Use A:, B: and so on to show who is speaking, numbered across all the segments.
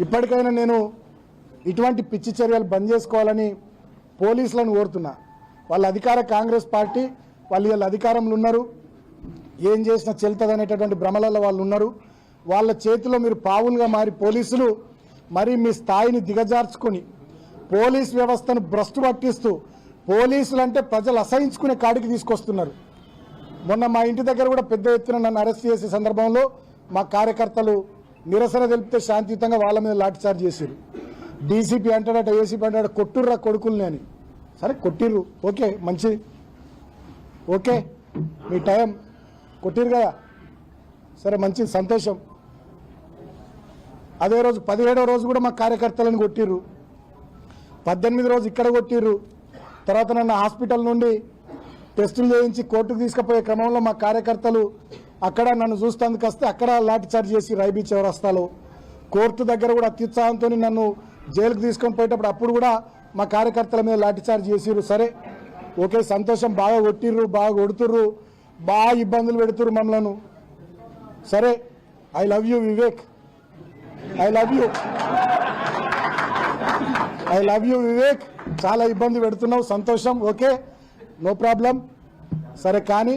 A: ఇప్పటికైనా నేను ఇటువంటి పిచ్చి చర్యలు బంద్ చేసుకోవాలని పోలీసులను కోరుతున్నా. వాళ్ళ అధికార కాంగ్రెస్ పార్టీ వాళ్ళు అధికారంలో ఉన్నారు, ఏం చేసినా చెల్తదనేటటువంటి భ్రమలలో వాళ్ళు ఉన్నారు. వాళ్ళ చేతిలో మీరు పావులుగా మారి పోలీసులు మరి మీ స్థాయిని దిగజార్చుకొని పోలీస్ వ్యవస్థను భ్రష్టు పట్టిస్తూ పోలీసులు అంటే ప్రజలు అసహించుకునే కాడికి తీసుకొస్తున్నారు. మొన్న మా ఇంటి దగ్గర కూడా పెద్ద ఎత్తున నన్ను అరెస్ట్ చేసే సందర్భంలో మా కార్యకర్తలు నిరసన తెలిపితే శాంతియుతంగా వాళ్ళ మీద లాఠీచార్జ్ చేశారు. డీసీపీ అంటాడట, ఏసీపీ అంటాడట, కొట్టుర్రా కొడుకుల్ని అని. సరే కొట్టిర్రు, ఓకే, మంచి, ఓకే, మీ టైం కొట్టిరు కదా, సరే మంచిది, సంతోషం. అదే రోజు 17వ రోజు కూడా మా కార్యకర్తలను కొట్టిర్రు, 18వ రోజు ఇక్కడ కొట్టిర్రు. తర్వాత నన్ను హాస్పిటల్ నుండి టెస్టులు చేయించి కోర్టుకు తీసుకుపోయే క్రమంలో మా కార్యకర్తలు అక్కడ నన్ను చూస్తానికి వస్తే అక్కడ లాఠీచార్జ్ చేసి రైబీ చౌరస్తాలో కోర్టు దగ్గర కూడా అత్యుత్సాహంతో నన్ను జైలుకు తీసుకొని పోయేటప్పుడు అప్పుడు కూడా మా కార్యకర్తల మీద లాఠీచార్జ్ చేసిర్రు. సరే ఓకే, సంతోషం, బాగా కొట్టిర్రు, బాగా కొడుతుర్రు, బాగా ఇబ్బందులు పెడుతుర్రు మమ్మలను. సరే, I love you Vivek, I love you, I love you Vivek, చాలా ఇబ్బంది పెడుతున్నావు, సంతోషం, ఓకే, నో ప్రాబ్లం. సరే, కానీ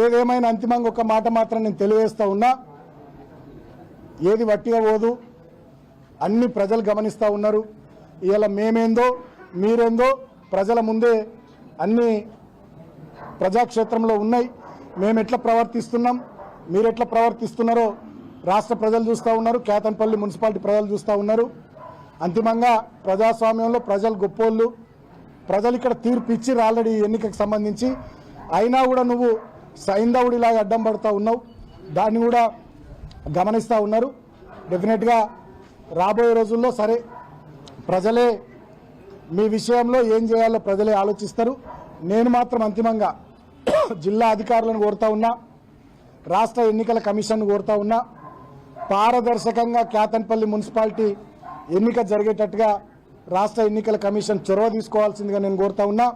A: ఏదేమైనా అంతిమంగా ఒక మాట మాత్రం నేను తెలియజేస్తూ ఉన్నా, ఏది వట్టిగా పోదు, అన్ని ప్రజలు గమనిస్తూ ఉన్నారు. ఇవాళ మేమేందో మీరేందో ప్రజల ముందే అన్ని ప్రజాక్షేత్రంలో ఉన్నాయి. మేము ఎట్లా ప్రవర్తిస్తున్నాం, మీరు ఎట్లా ప్రవర్తిస్తున్నారో రాష్ట్ర ప్రజలు చూస్తూ ఉన్నారు, కేతన్పల్లి మున్సిపాలిటీ ప్రజలు చూస్తూ ఉన్నారు. అంతిమంగా ప్రజాస్వామ్యంలో ప్రజలు గొప్పోళ్ళు, ప్రజలు ఇక్కడ తీర్పు ఇచ్చిర్రు ఆల్రెడీ ఎన్నికకు సంబంధించి. అయినా కూడా నువ్వు సైంధవుడిలాగా అడ్డం పడుతూ ఉన్నావు, దాన్ని కూడా గమనిస్తూ ఉన్నారు. డెఫినెట్గా రాబోయే రోజుల్లో సరే ప్రజలే మీ విషయంలో ఏం చేయాలో ప్రజలే ఆలోచిస్తారు. నేను మాత్రం అంతిమంగా జిల్లా అధికారులను కోరుతా ఉన్నా, రాష్ట్ర ఎన్నికల కమిషన్ కోరుతా ఉన్నా, పారదర్శకంగా కేతన్పల్లి మున్సిపాలిటీ ఎన్నిక జరిగేటట్టుగా రాష్ట్ర ఎన్నికల కమిషన్ చొరవ తీసుకోవాల్సిందిగా నేను కోరుతా ఉన్నా.